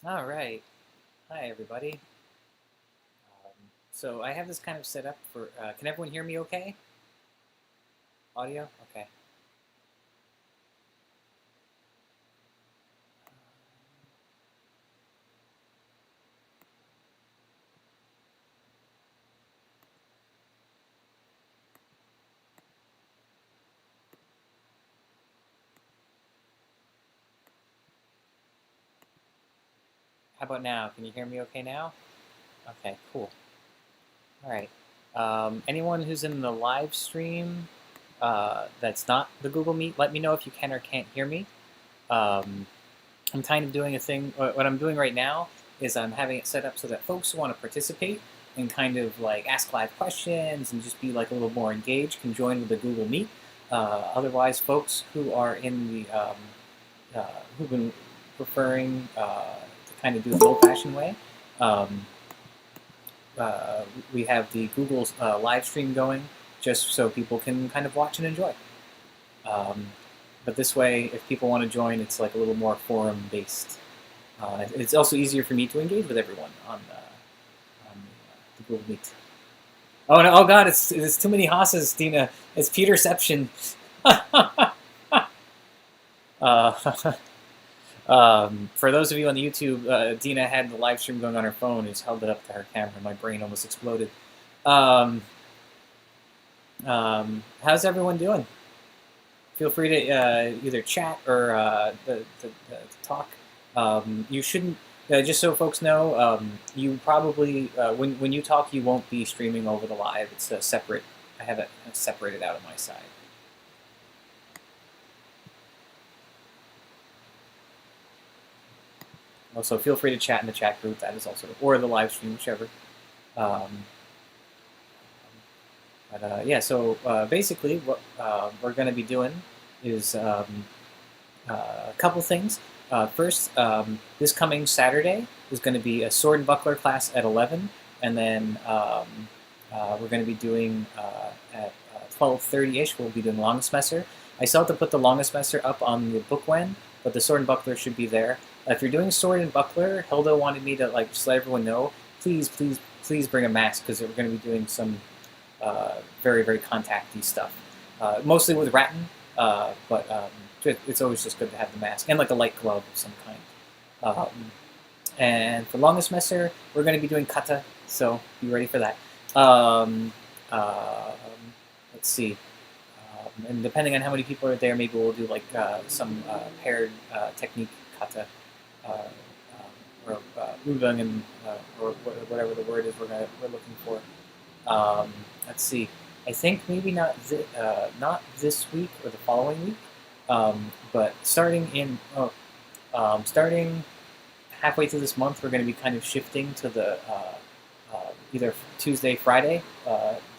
All right. Hi, everybody. So I have this kind of set up for. Can everyone hear me okay? Audio? Okay. How about now? Can you hear me okay now? Okay, cool. All right. Anyone who's in the live stream that's not the Google Meet, let me know if you can or can't hear me. Um, I'm kind of doing a thing. What I'm doing right now is I'm having it set up so that folks who want to participate and kind of like ask live questions and just be like a little more engaged can join with the Google Meet. Otherwise, folks who are in the who've been preferring to kind of do it the old-fashioned way, um, we have the Google live stream going just so people can kind of watch and enjoy. Um, but this way, if people want to join, it's like a little more forum based. It's also easier for me to engage with everyone on the Google Meet. Oh no! Oh God! It's too many hosses, Dina. It's Peterception. uh, for those of you on the YouTube, Dina had the live stream going on her phone and just held it up to her camera. My brain almost exploded. Um, how's everyone doing? Feel free to either chat or talk. You shouldn't. Just so folks know, you probably when you talk, you won't be streaming over the live. It's a separate. I have it separated out on my side. Also, feel free to chat in the chat group. That is also, or the live stream, whichever. Um, yeah, so basically, what we're going to be doing is a couple things. First, this coming Saturday is going to be a sword and buckler class at 11, and then we're going to be doing at 12:30ish. We'll be doing longest messer. I still have to put the longest messer up on the bookwen, but the sword and buckler should be there. If you're doing sword and buckler, Hilda wanted me to like just let everyone know. Please, please, please bring a mask because we're going to be doing some very, very contacty stuff. Mostly with Ratton, but it's always just good to have the mask and like a light glove of some kind. And for longest messer, we're going to be doing kata, so be ready for that. Um, um, let's see. And depending on how many people are there, maybe we'll do like some paired technique kata or udang and or whatever the word is we're looking for. Let's see. I think maybe not this week or the following week, but starting halfway through this month, we're going to be kind of shifting to the either Tuesday, Friday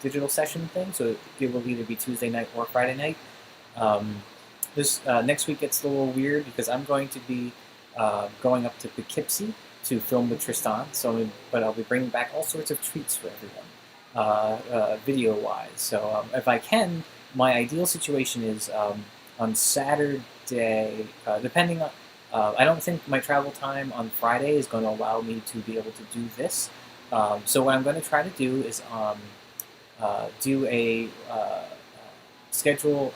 digital session thing. So it will either be Tuesday night or Friday night. This next week gets a little weird because I'm going to be going up to Poughkeepsie to film with Tristan. But I'll be bringing back all sorts of treats for everyone, video-wise. So if I can, my ideal situation is on Saturday, depending on. I don't think my travel time on Friday is going to allow me to be able to do this. So what I'm going to try to do is do a schedule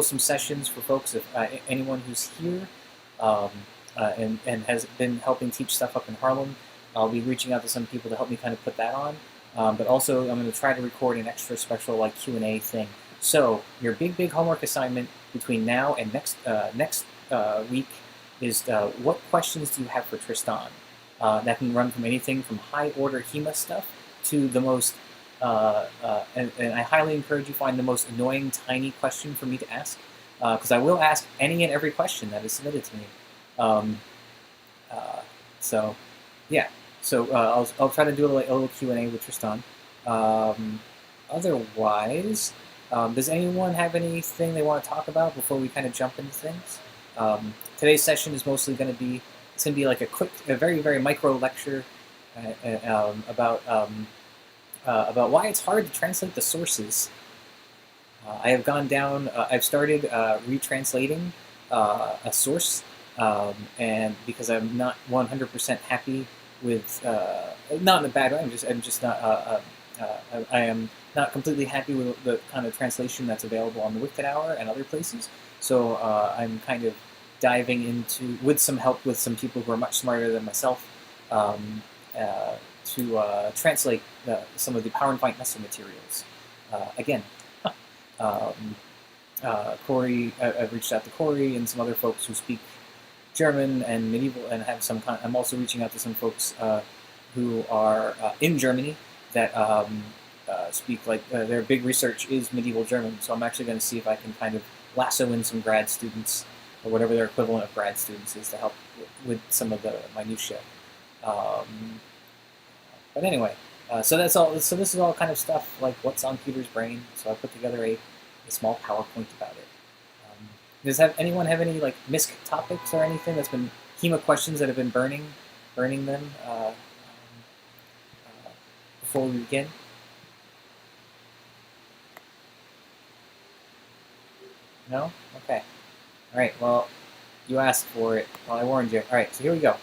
some sessions for folks. If anyone who's here um, and has been helping teach stuff up in Harlem, I'll be reaching out to some people to help me kind of put that on. But also, I'm going to try to record an extra special like Q&A thing. So your big homework assignment between now and next week is what questions do you have for Tristan? That can run from anything from high order Hema stuff to the most, and I highly encourage you find the most annoying tiny question for me to ask, because I will ask any and every question that is submitted to me. Um, so, yeah. So I'll try to do a little Q&A with Tristan. Otherwise, does anyone have anything they want to talk about before we kind of jump into things? Today's session is mostly going to be like a very, very micro lecture about why it's hard to translate the sources. I have gone down. I've started retranslating a source and because I'm not 100% happy with, not in a bad way. I'm just not. I am not completely happy with the kind of translation that's available on the Wicked Hour and other places. So I'm kind of diving into, with some help with some people who are much smarter than myself, um, to translate some of the Power and Fight Messa materials. Again, um, Corey, I've reached out to Corey and some other folks who speak German and medieval, and have some kind. I'm also reaching out to some folks who are in Germany that speak like their big research is medieval German. So I'm actually going to see if I can kind of lasso in some grad students or whatever their equivalent of grad students is to help with some of the minutiae. Um, but anyway, so that's all. So this is all kind of stuff like what's on Peter's brain. So I put together a small PowerPoint about it. Does anyone have any like misc topics or anything that's been Hema questions that have been burning them before we begin? No? Okay. All right. Well, you asked for it. Well, I warned you. All right. So here we go.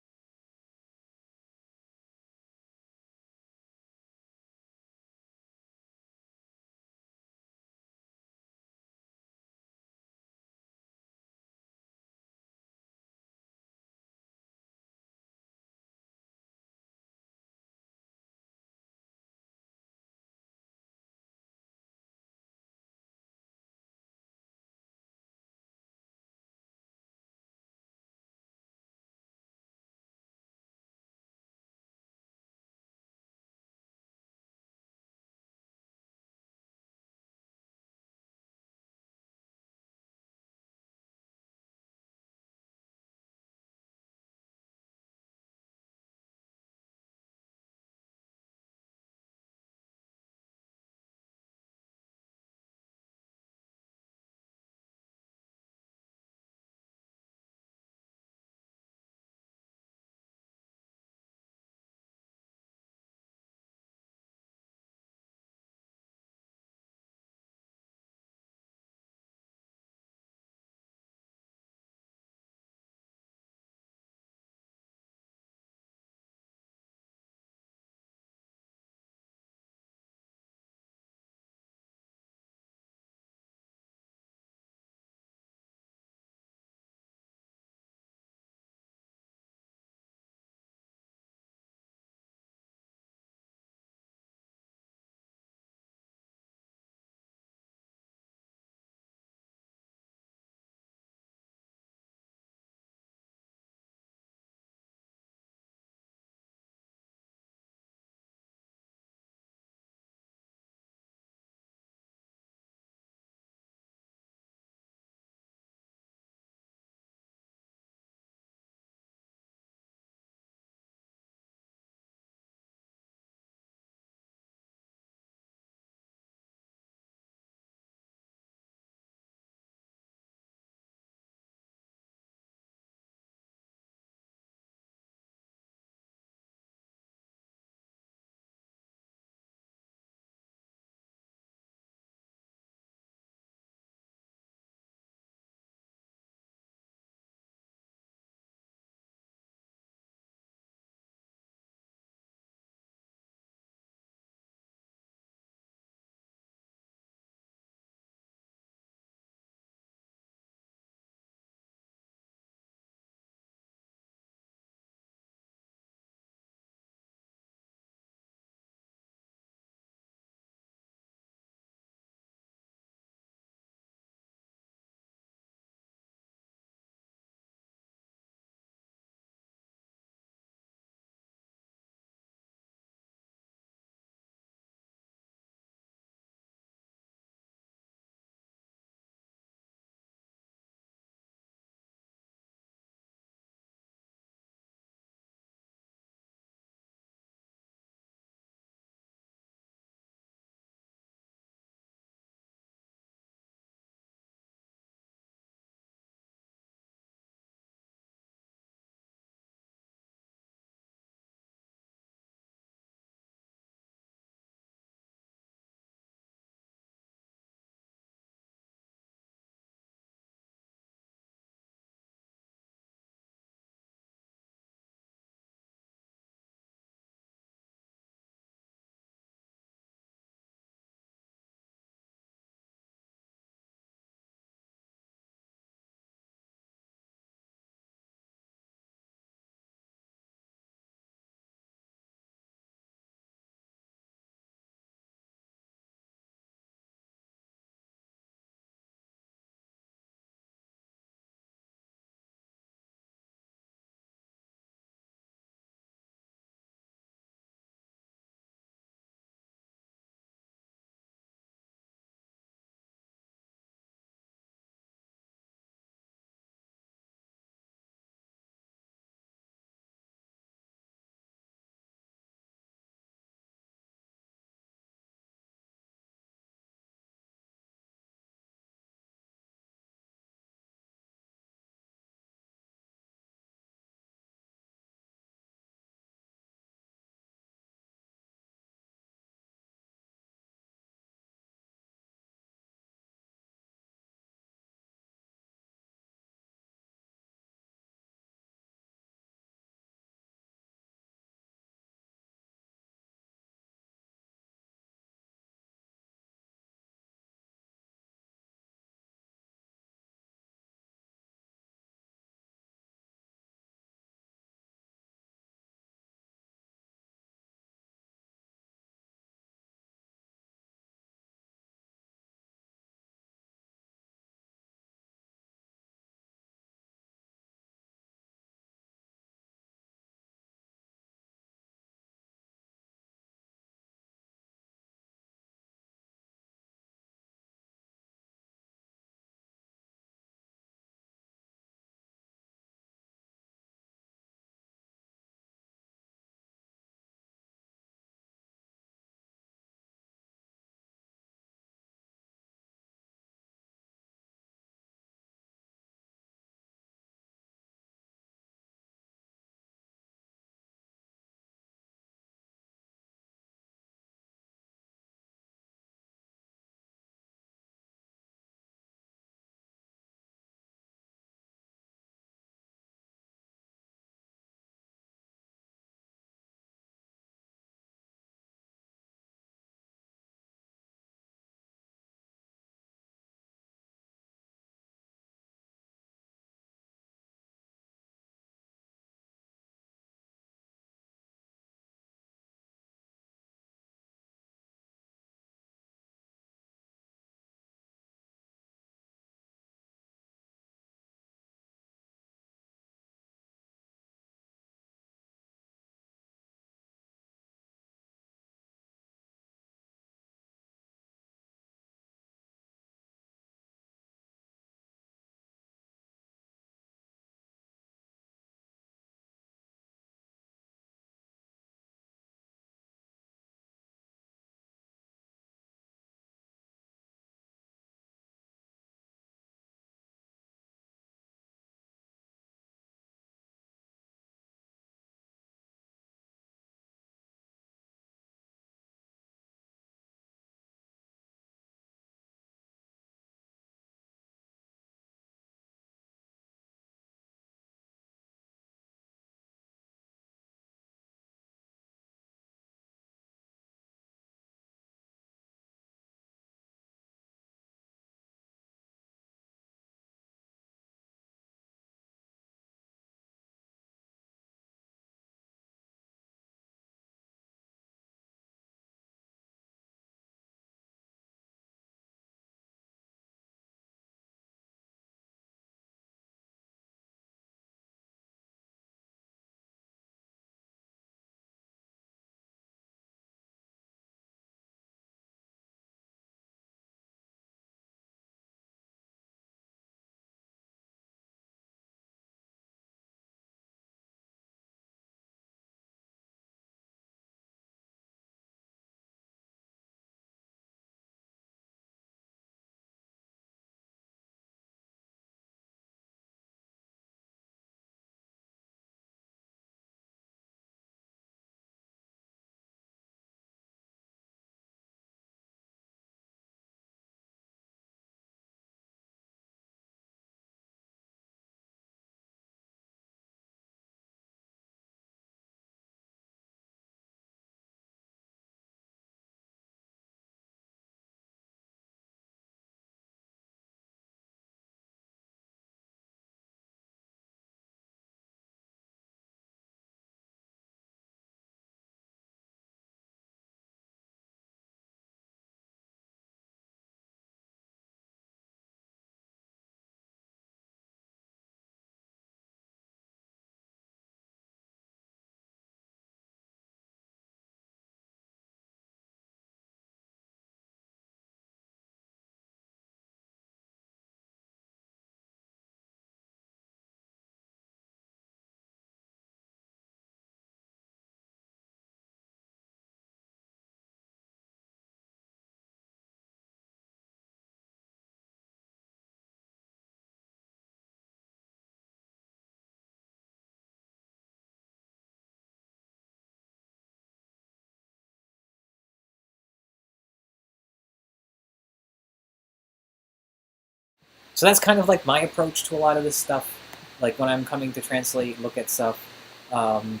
So that's kind of like my approach to a lot of this stuff. Like when I'm coming to translate, look at stuff. Um,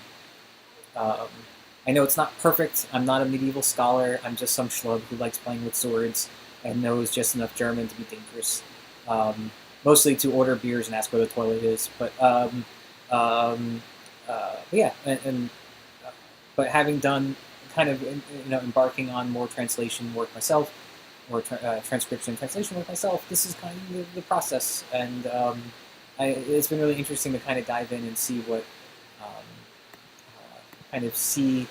um, I know it's not perfect. I'm not a medieval scholar. I'm just some schlub who likes playing with swords and knows just enough German to be dangerous. Um, Mostly to order beers and ask where the toilet is. Um, but yeah, but having done kind of embarking on more translation work myself, or transcription and translation work myself, this is kind of the process, and it's been really interesting to kind of dive in and see what um, kind of see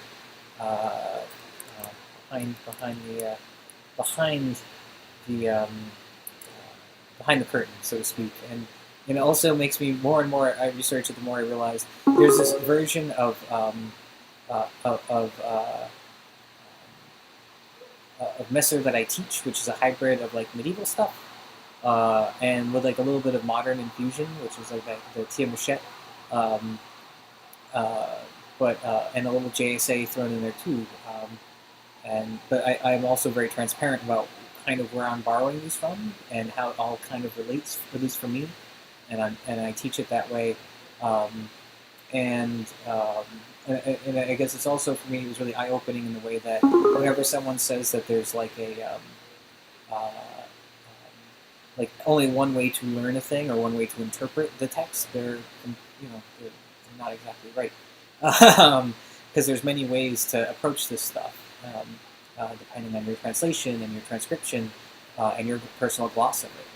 uh, behind behind the behind the curtain, so to speak. And it also makes me more and more. I research it, the more I realize there's this version of Messer that I teach, which is a hybrid of like medieval stuff, and with like a little bit of modern infusion, which is like the Tia Mouchette, um, uh, but and a little JSA thrown in there too. But I'm also very transparent about kind of where I'm borrowing these from and how it all kind of relates, at least for me, and I teach it that way. Um, and, um, and I guess it's also for me it was really eye opening in the way that whenever someone says that there's like only one way to learn a thing or one way to interpret the text, they're not exactly right, because there's many ways to approach this stuff, depending on your translation and your transcription and your personal gloss of it.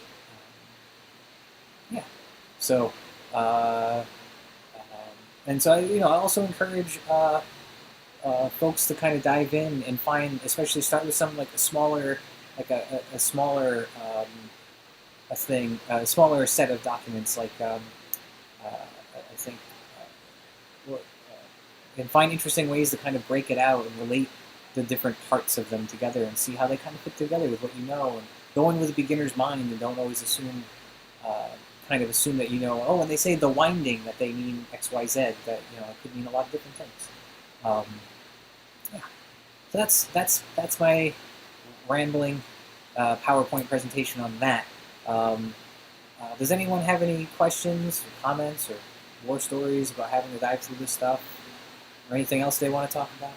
Yeah, so. And so, I also encourage folks to kind of dive in and find, especially start with something like a smaller, like a smaller a smaller set of documents, like I think, and find interesting ways to kind of break it out and relate the different parts of them together and see how they kind of fit together with what you know, and go in with a beginner's mind and don't always assume. Kind of assume that when they say the winding that they mean X, Y, Z, that it could mean a lot of different things. Yeah, so that's my rambling PowerPoint presentation on that. Does anyone have any questions or comments or war stories about having to dive through this stuff, or anything else they want to talk about?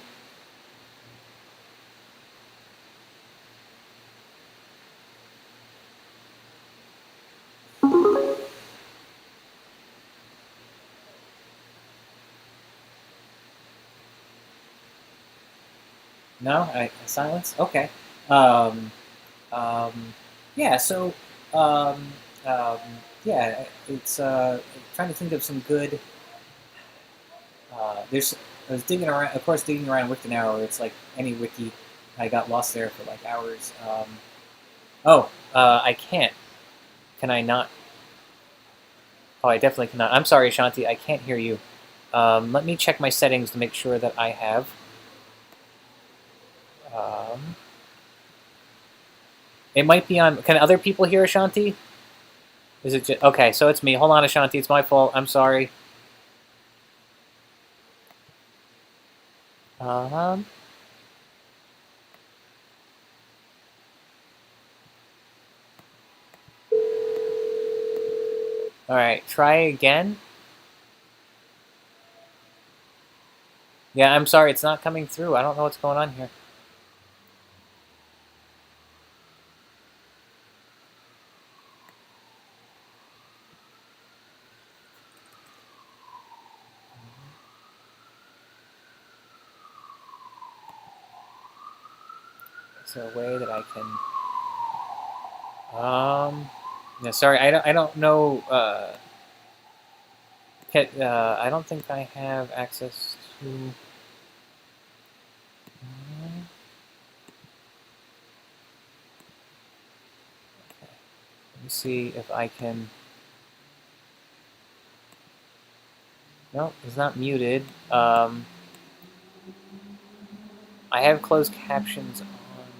No, silence. Okay. Um, um, yeah. So, um, um, yeah, it's trying to think of some good. There's I was digging around, of course, digging around Wiktionary. It's like any wiki. I got lost there for like hours. I can't. Can I not? Oh, I definitely cannot. I'm sorry, Shanti. I can't hear you. Let me check my settings to make sure that I have. Um, it might be on. Can other people hear Ashanti? Is it just, okay? So it's me. Hold on, Ashanti. It's my fault. I'm sorry. Um. All right. Try again. Yeah, I'm sorry. It's not coming through. I don't know what's going on here. Is there a way that I can? Yeah, sorry, I don't know. I don't think I have access to. Okay. Let me see if I can. No, it's not muted. I have closed captions on,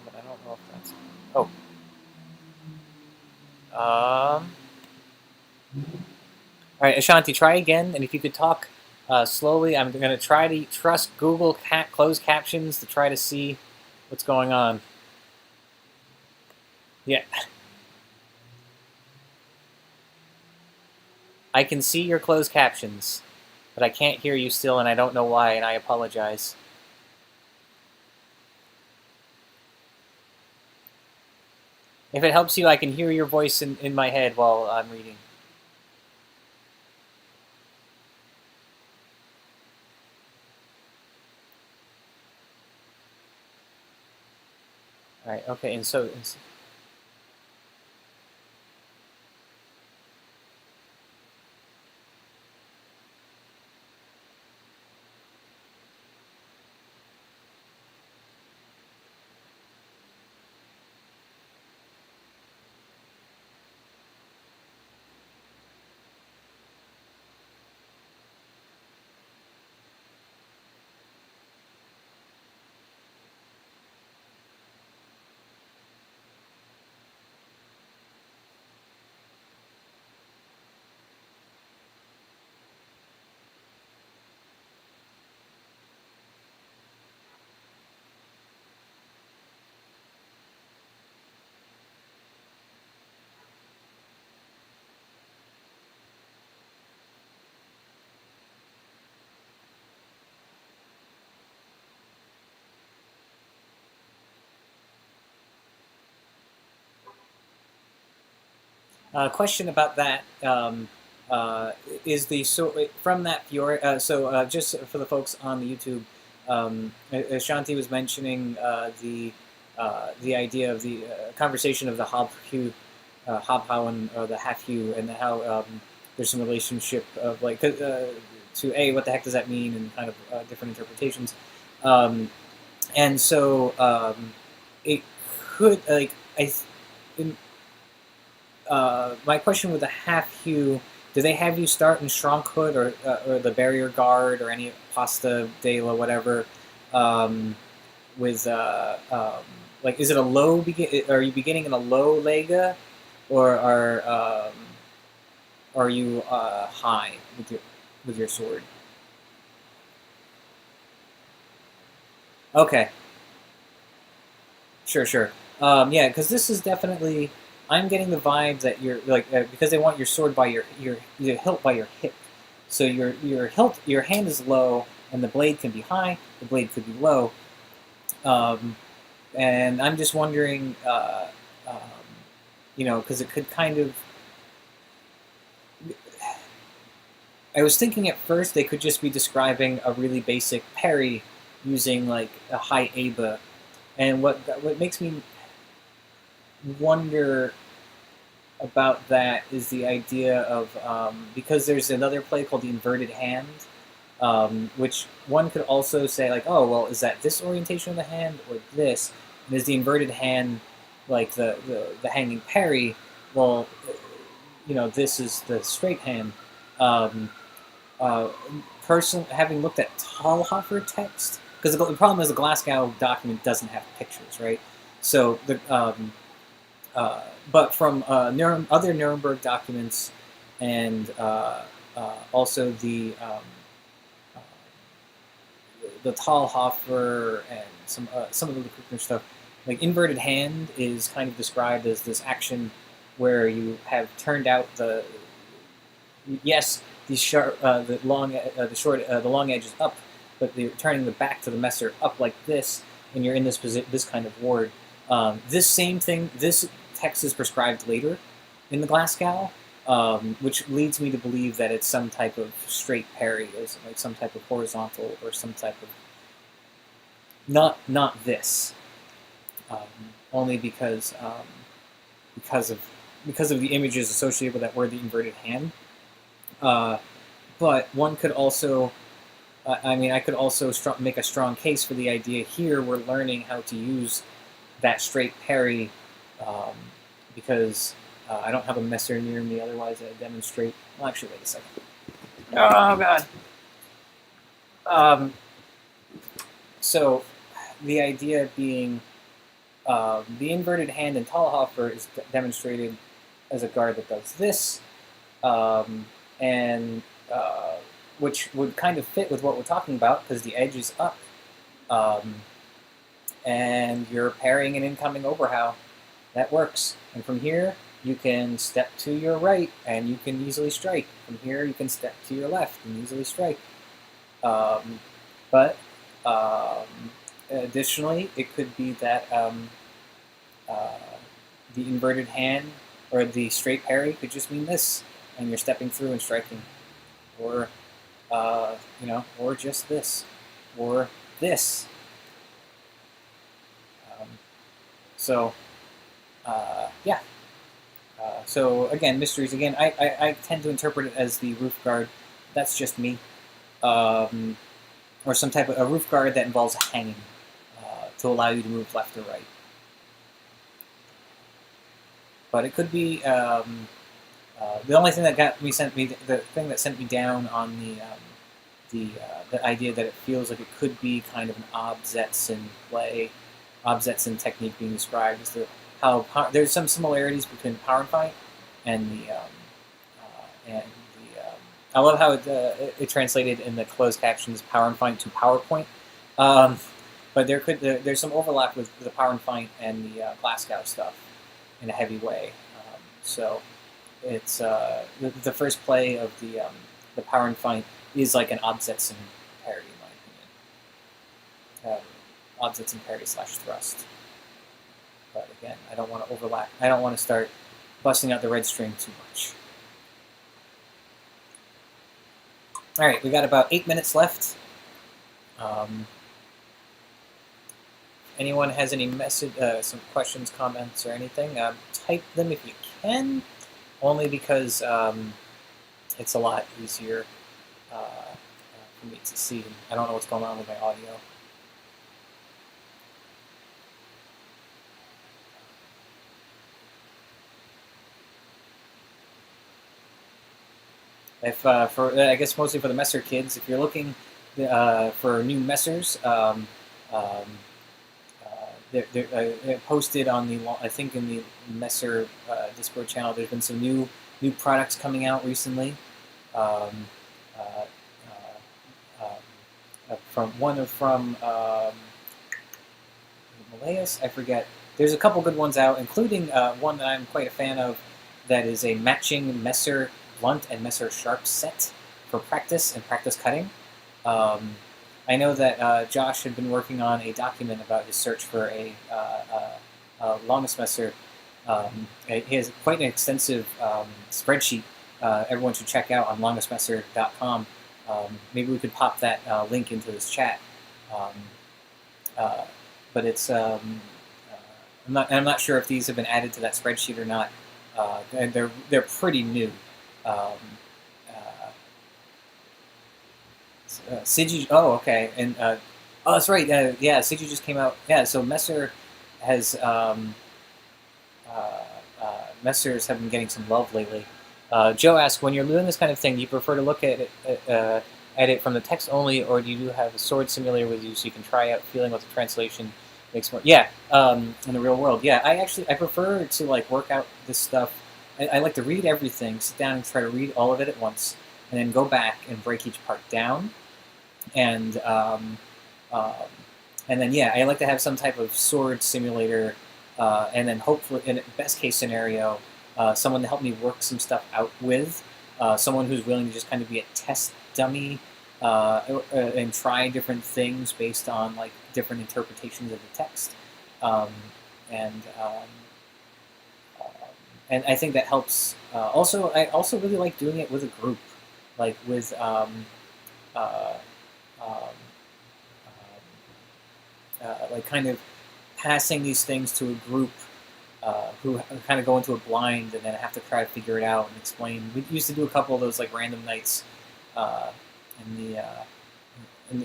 but I don't know if that's. Oh. All right, Ashanti, try again, and if you could talk slowly, I'm going to try to trust Google closed captions to try to see what's going on. Yeah. I can see your closed captions, but I can't hear you still, and I don't know why, and I apologize. If it helps you, I can hear your voice in my head while I'm reading. All right, okay, and so question about that is the from that Fiore. Just for the folks on the YouTube, Shanti was mentioning the idea of the conversation of the Hobhowen or the half hue, and how there's some relationship of like to what the heck does that mean, and kind of different interpretations, and so it could like in, my question with the half hue, do they have you start in Shronkhood or the Barrier Guard or any Pasta Dela, whatever, with like, is it a low begin? Are you beginning in a low Lega, or are you high with your sword? Okay, sure. Yeah, because this is definitely. I'm getting the vibe that you're like because they want your sword by your hilt by your hip, so your hand is low and the blade can be high, the blade could be low, and I'm just wondering, um, because it could kind of. I was thinking at first they could just be describing a really basic parry using like a high Aba, and what makes me wonder about that is the idea of because there's another play called the inverted hand, which one could also say like, oh well, is that this orientation of the hand or this? And is the inverted hand like the hanging parry? Well, this is the straight hand. Um, uh, Having looked at Talhofer text, because the problem is the Glasgow document doesn't have pictures, right? So but from other Nuremberg documents, and also uh, the Talhofer and some of the Kruppner stuff, like inverted hand is kind of described as this action where you have turned out the sharp, the long, the short, the long edge is up, but you're turning the back to the messer up like this, and you're in this kind of ward. This same thing, this text is prescribed later in the Glasgow, which leads me to believe that it's some type of straight parry, is like some type of horizontal or some type of not this, um, only because of the images associated with that word, the inverted hand. But one could also, I could also make a strong case for the idea here. We're learning how to use that straight parry, because I don't have a messer near me. Otherwise, I demonstrate. Well, actually, wait a second. Oh god. So, the idea being, the inverted hand in Talhofer is demonstrated as a guard that does this, and which would kind of fit with what we're talking about because the edge is up, and you're parrying an incoming overhow. That works. And from here, you can step to your right and you can easily strike. From here, you can step to your left and easily strike. But additionally, it could be that uh, the inverted hand or the straight parry could just mean this, and you're stepping through and striking, or or just this, or this. Um, so yeah. So again, mysteries. Again, I tend to interpret it as the roof guard. That's just me. Or some type of a roof guard that involves hanging to allow you to move left or right. But it could be the only thing that the thing that sent me down on the idea that it feels like it could be kind of an Obzetson play, Obzetson technique being described is how there's some similarities between Power and Fight and I love how it translated in the closed captions Power and Fight to PowerPoint. But there's some overlap with the Power and Fight and the Glasgow stuff in a heavy way. So it's the first play of the Power and Fight is like an Obzetson parry, in my opinion. Obzetson parry / thrust. But again, I don't want to overlap. I don't want to start busting out the red string too much. All right, we got about 8 minutes left. Anyone has any some questions, comments, or anything? Type them if you can. Only because it's a lot easier for me to see. I don't know what's going on with my audio. If I guess mostly for the Messer kids, if you're looking for new Messers, they're posted on I think in the Messer Discord channel. There's been some new products coming out recently. From Malayas, I forget. There's a couple good ones out, including one that I'm quite a fan of. That is a matching Messer blunt and Messer sharp set for practice and practice cutting. I know that Josh had been working on a document about his search for a longest Messer. He has quite an extensive spreadsheet. Everyone should check out on longestmesser.com. Maybe we could pop that link into this chat. But it's I'm not sure if these have been added to that spreadsheet or not. And they're pretty new. Sigi, oh, okay, and oh, that's right. Yeah, Sigi just came out. Yeah, so Messer has Messers have been getting some love lately. Joe asks, when you're doing this kind of thing, do you prefer to look at it from the text only, or do you have a sword simulator with you so you can try out feeling what the translation makes more? Yeah, in the real world. Yeah, I prefer to like work out this stuff. I like to read everything, sit down and try to read all of it at once, and then go back and break each part down. And then yeah, I like to have some type of sword simulator, and then hopefully, in best case scenario, someone to help me work some stuff out with, someone who's willing to just kind of be a test dummy and try different things based on like different interpretations of the text, and I think that helps. I also really like doing it with a group, like with like kind of passing these things to a group who kind of go into a blind and then have to try to figure it out and explain. We used to do a couple of those like random nights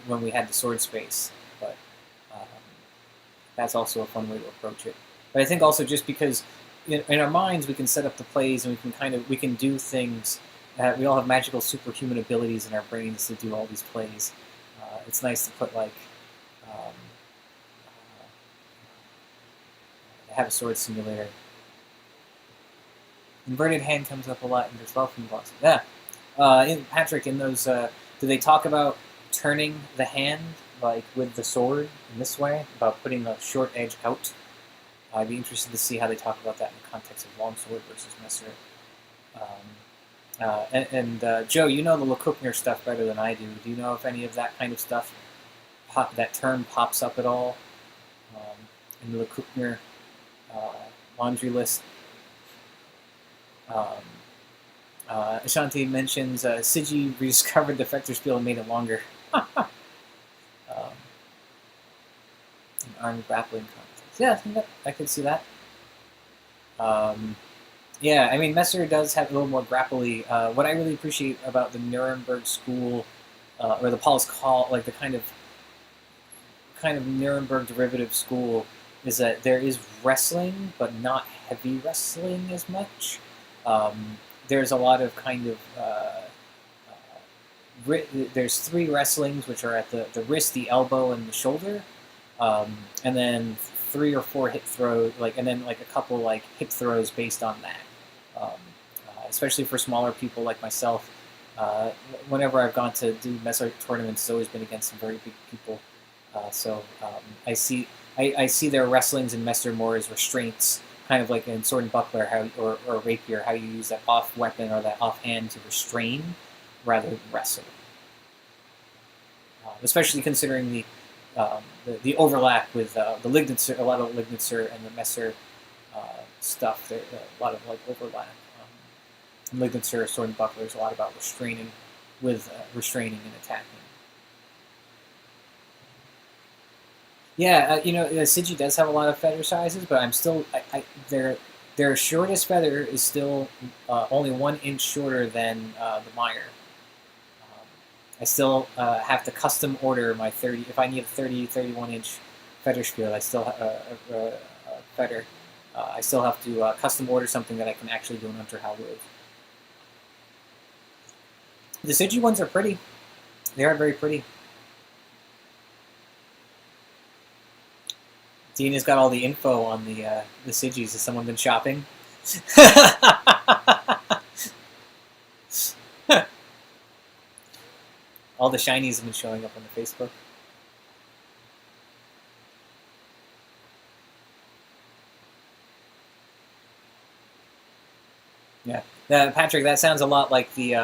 when we had the sword space, but that's also a fun way to approach it. But I think also just because in our minds we can set up the plays and we can do things. We all have magical superhuman abilities in our brains to do all these plays. It's nice to put like have a sword simulator. Inverted hand comes up a lot in well from the box. Yeah, Patrick, in those, do they talk about turning the hand like with the sword in this way? About putting the short edge out? I'd be interested to see how they talk about that in the context of longsword versus Messer. Joe, you know the Lekukner stuff better than I do. Do you know if any of that kind of stuff, that term pops up at all in the Lekukner laundry list? Ashanti mentions Sigi rediscovered the Fechter's and made it longer. An armed grappling contest. Yeah, I could see that. Yeah, I mean, Messer does have a little more grapply. What I really appreciate about the Nuremberg school, or the Paul's Call, like the kind of Nuremberg derivative school, is that there is wrestling, but not heavy wrestling as much. There's a lot of kind of there's 3 wrestlings, which are at the wrist, the elbow, and the shoulder, and then 3 or 4 hip throws, and then a couple hip throws based on that. Especially for smaller people like myself, whenever I've gone to do Messer tournaments, it's always been against some very big people. I see their wrestlings in Messer more as restraints, kind of like in Sword and Buckler, or Rapier, how you use that off weapon or that off hand to restrain rather than wrestle. Especially considering the overlap with the Lignitzer, a lot of Lignitzer and the Messer stuff. There, a lot of overlap. Lignitzer, Sword and Buckler is a lot about restraining restraining and attacking. Yeah, Sigi does have a lot of feather sizes, but I'm still their shortest feather is still only 1 inch shorter than the Meyer. I still have to custom order my 30. If I need a 31 inch feather spiel, I still have feather. I still have to custom order something that I can actually do an Unterhal with. The Sigi ones are pretty. They are very pretty. Dean has got all the info on the Sigis. Has someone been shopping? All the shinies have been showing up on the Facebook. Yeah, Patrick, that sounds a lot like the.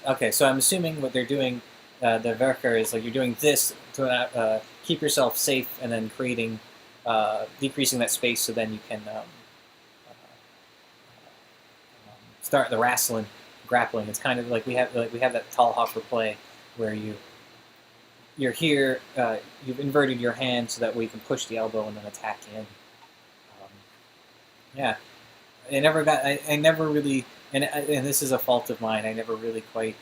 Okay, so I'm assuming what they're doing, the Werker, is you're doing this to keep yourself safe, and then creating, decreasing that space, so then you can start the wrestling, grappling. It's kind of like we have that Talhofer play where you're here, you've inverted your hand so that way you can push the elbow and then attack in. Yeah, I never really, and this is a fault of mine. I never really quite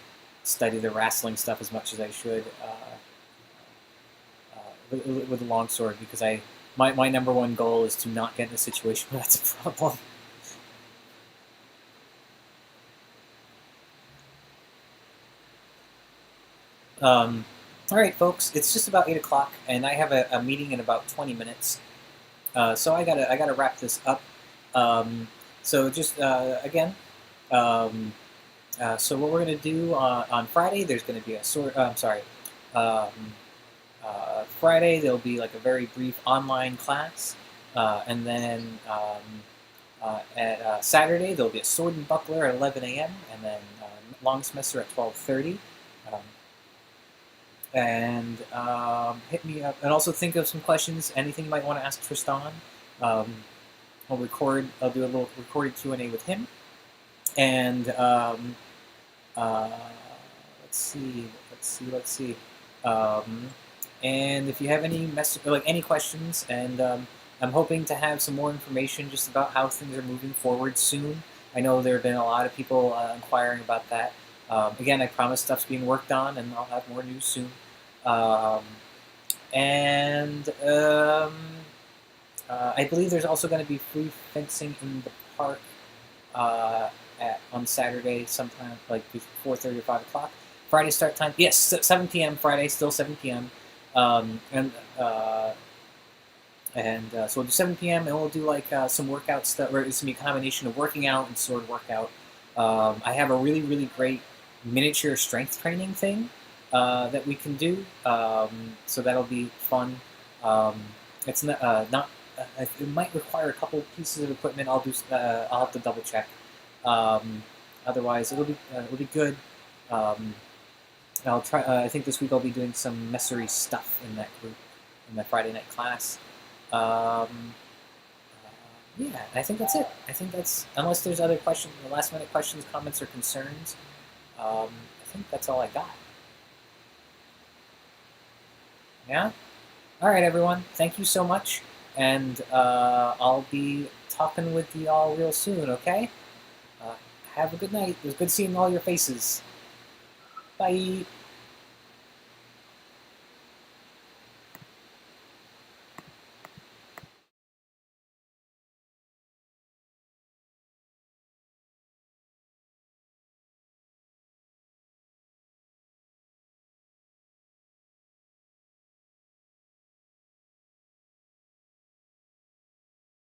study the wrestling stuff as much as I should with the longsword, because my number one goal is to not get in a situation where that's a problem. All right, folks, it's just about 8 o'clock, and I have a meeting in about 20 minutes. So I gotta wrap this up. So just again, so what we're gonna do on Friday? There's gonna be a Friday there'll be a very brief online class, and then at Saturday there'll be a Sword and Buckler at 11 a.m. and then long semester at 12:30. And hit me up, and also think of some questions, anything you might want to ask Tristan. I'll do a little recorded Q&A with him. And let's see. And if you have any questions, and I'm hoping to have some more information just about how things are moving forward soon. I know there have been a lot of people inquiring about that. Again, I promise stuff's being worked on, and I'll have more news soon. I believe there's also going to be free fencing in the park on Saturday sometime, before 4:30 or 5 o'clock. Friday start time, yes, 7 p.m. Friday, still 7 p.m. So we'll do 7 p.m. and we'll do some workout stuff, where it's going to be a combination of working out and sword workout. I have a really, really great miniature strength training thing that we can do, so that'll be fun. It's not it might require a couple pieces of equipment. I'll have to double check. Otherwise, it'll be good. Um, I'll try. I think this week I'll be doing some messery stuff in that group in the Friday night class. Um, yeah, I think that's it. I think that's unless there's other questions, last minute questions, comments, or concerns. I think that's all I got. Yeah. All right, everyone. Thank you so much, and I'll be talking with you all real soon. Okay. Uh, have a good night. It was good seeing all your faces. Bye.